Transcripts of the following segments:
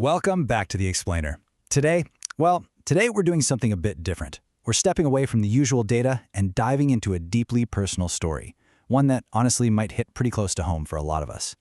Welcome back to The Explainer. Today we're doing something a bit different. We're stepping away from the usual data and diving into a deeply personal story, one that honestly might hit pretty close to home for a lot of us.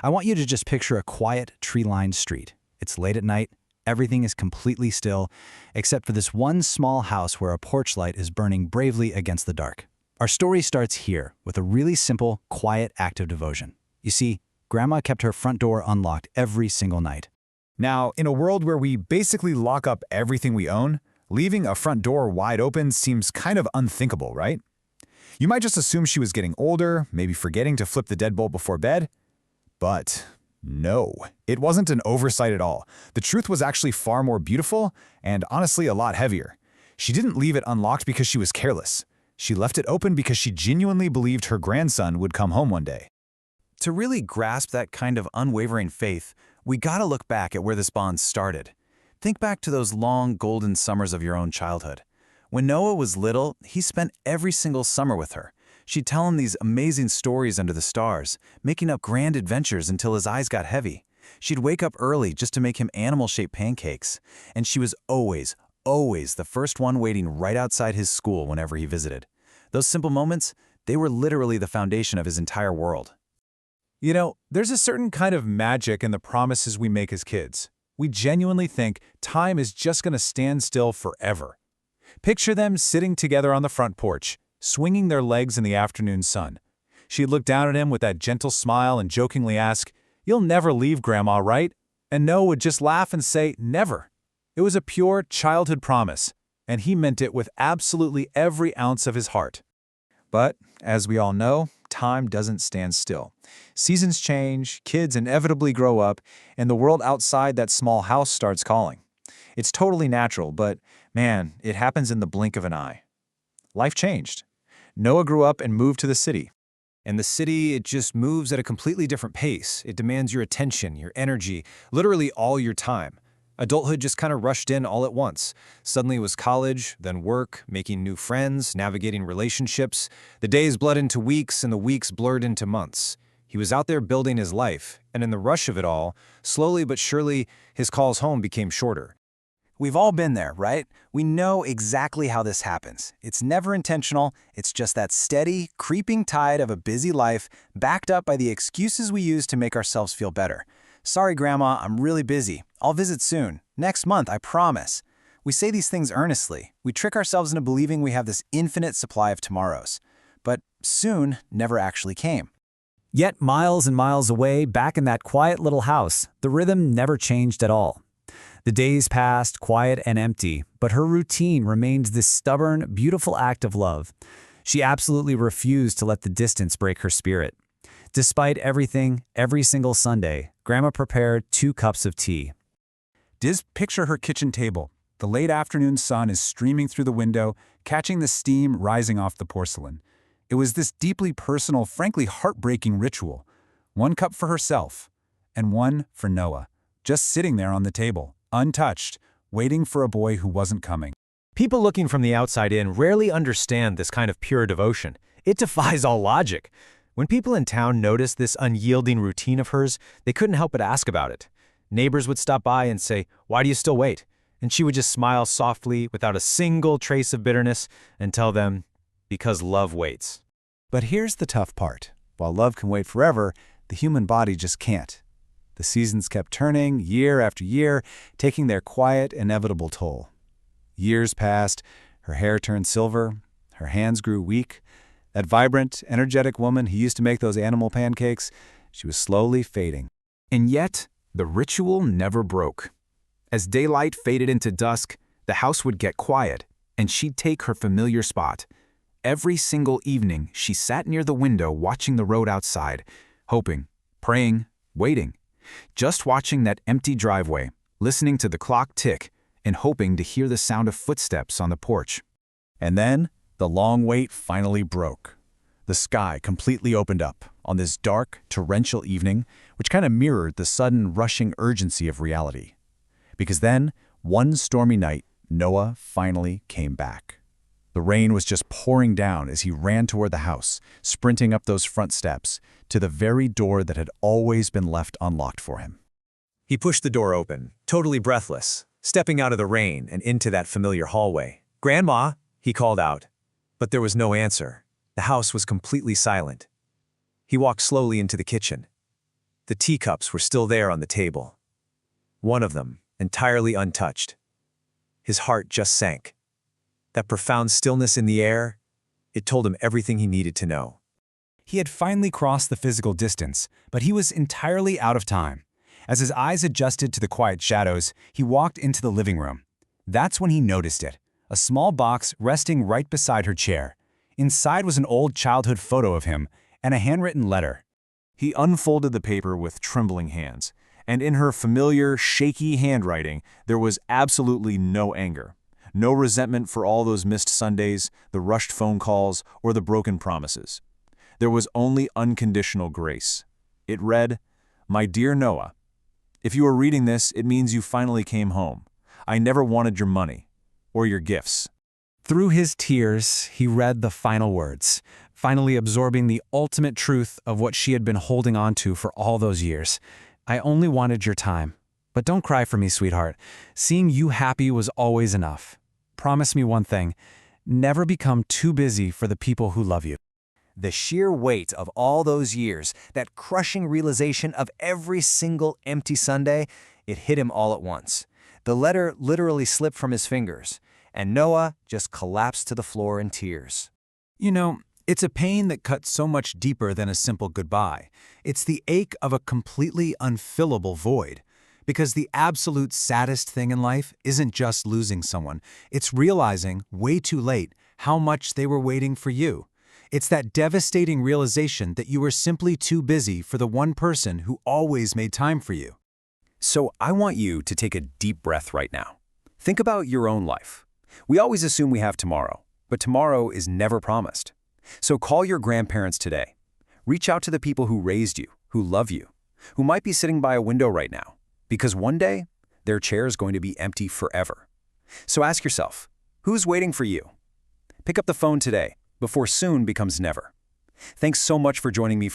I want you to just picture a quiet, tree-lined street. It's late at night, everything is completely still, except for this one small house where a porch light is burning bravely against the dark. Our story starts here with a really simple, quiet act of devotion. You see, Grandma kept her front door unlocked every single night. Now, in a world where we basically lock up everything we own, leaving a front door wide open seems kind of unthinkable, right? You might just assume she was getting older, maybe forgetting to flip the deadbolt before bed. But no, it wasn't an oversight at all. The truth was actually far more beautiful and honestly a lot heavier. She didn't leave it unlocked because she was careless. She left it open because she genuinely believed her grandson would come home one day. To really grasp that kind of unwavering faith, we gotta look back at where this bond started. Think back to those long, golden summers of your own childhood. When Noah was little, he spent every single summer with her. She'd tell him these amazing stories under the stars, making up grand adventures until his eyes got heavy. She'd wake up early just to make him animal-shaped pancakes. And she was always the first one waiting right outside his school whenever he visited. Those simple moments, they were literally the foundation of his entire world. You know, there's a certain kind of magic in the promises we make as kids. We genuinely think time is just going to stand still forever. Picture them sitting together on the front porch, swinging their legs in the afternoon sun. She'd look down at him with that gentle smile and jokingly ask, "You'll never leave, Grandma, right?" And Noah would just laugh and say, "Never." It was a pure childhood promise, and he meant it with absolutely every ounce of his heart. But, as we all know, time doesn't stand still. Seasons change, kids inevitably grow up, and the world outside that small house starts calling. It's totally natural, but man, it happens in the blink of an eye. Life changed. Noah grew up and moved to the city. And the city, it just moves at a completely different pace. It demands your attention, your energy, literally all your time. Adulthood just kind of rushed in all at once. Suddenly it was college, then work, making new friends, navigating relationships. The days bled into weeks and the weeks blurred into months. He was out there building his life, and in the rush of it all, slowly but surely, his calls home became shorter. We've all been there, right? We know exactly how this happens. It's never intentional, it's just that steady, creeping tide of a busy life backed up by the excuses we use to make ourselves feel better. "Sorry, Grandma, I'm really busy. I'll visit soon. Next month, I promise." We say these things earnestly. We trick ourselves into believing we have this infinite supply of tomorrows. But soon never actually came. Yet miles and miles away, back in that quiet little house, the rhythm never changed at all. The days passed, quiet and empty, but her routine remained this stubborn, beautiful act of love. She absolutely refused to let the distance break her spirit. Despite everything, every single Sunday, Grandma prepared 2 cups of tea. Just picture her kitchen table. The late afternoon sun is streaming through the window, catching the steam rising off the porcelain. It was this deeply personal, frankly heartbreaking ritual. 1 cup for herself, and 1 for Noah, just sitting there on the table, untouched, waiting for a boy who wasn't coming. People looking from the outside in rarely understand this kind of pure devotion. It defies all logic. When people in town noticed this unyielding routine of hers, they couldn't help but ask about it. Neighbors would stop by and say, "Why do you still wait?" And she would just smile softly, without a single trace of bitterness, and tell them, "Because love waits." But here's the tough part. While love can wait forever, the human body just can't. The seasons kept turning, year after year, taking their quiet, inevitable toll. Years passed, her hair turned silver, her hands grew weak. That vibrant, energetic woman who used to make those animal pancakes, she was slowly fading. And yet, the ritual never broke. As daylight faded into dusk, the house would get quiet, and she'd take her familiar spot. Every single evening, she sat near the window watching the road outside, hoping, praying, waiting. Just watching that empty driveway, listening to the clock tick, and hoping to hear the sound of footsteps on the porch. And then, the long wait finally broke. The sky completely opened up on this dark, torrential evening, which kind of mirrored the sudden rushing urgency of reality. Because then, one stormy night, Noah finally came back. The rain was just pouring down as he ran toward the house, sprinting up those front steps, to the very door that had always been left unlocked for him. He pushed the door open, totally breathless, stepping out of the rain and into that familiar hallway. "Grandma," he called out. But there was no answer. The house was completely silent. He walked slowly into the kitchen. The teacups were still there on the table. One of them, entirely untouched. His heart just sank. That profound stillness in the air, it told him everything he needed to know. He had finally crossed the physical distance, but he was entirely out of time. As his eyes adjusted to the quiet shadows, he walked into the living room. That's when he noticed it, a small box resting right beside her chair. Inside was an old childhood photo of him and a handwritten letter. He unfolded the paper with trembling hands, and in her familiar, shaky handwriting, there was absolutely no anger, no resentment for all those missed Sundays, the rushed phone calls, or the broken promises. There was only unconditional grace. It read, "My dear Noah, if you are reading this, it means you finally came home. I never wanted your money or your gifts." Through his tears, he read the final words, finally absorbing the ultimate truth of what she had been holding on to for all those years. "I only wanted your time. But don't cry for me, sweetheart. Seeing you happy was always enough. Promise me one thing. Never become too busy for the people who love you." The sheer weight of all those years, that crushing realization of every single empty Sunday, it hit him all at once. The letter literally slipped from his fingers, and Noah just collapsed to the floor in tears. You know, it's a pain that cuts so much deeper than a simple goodbye. It's the ache of a completely unfillable void. Because the absolute saddest thing in life isn't just losing someone, it's realizing, way too late, how much they were waiting for you. It's that devastating realization that you were simply too busy for the one person who always made time for you. So I want you to take a deep breath right now. Think about your own life. We always assume we have tomorrow, but tomorrow is never promised. So call your grandparents today. Reach out to the people who raised you, who love you, who might be sitting by a window right now, because one day, their chair is going to be empty forever. So ask yourself, who's waiting for you? Pick up the phone today, before soon becomes never. Thanks so much for joining me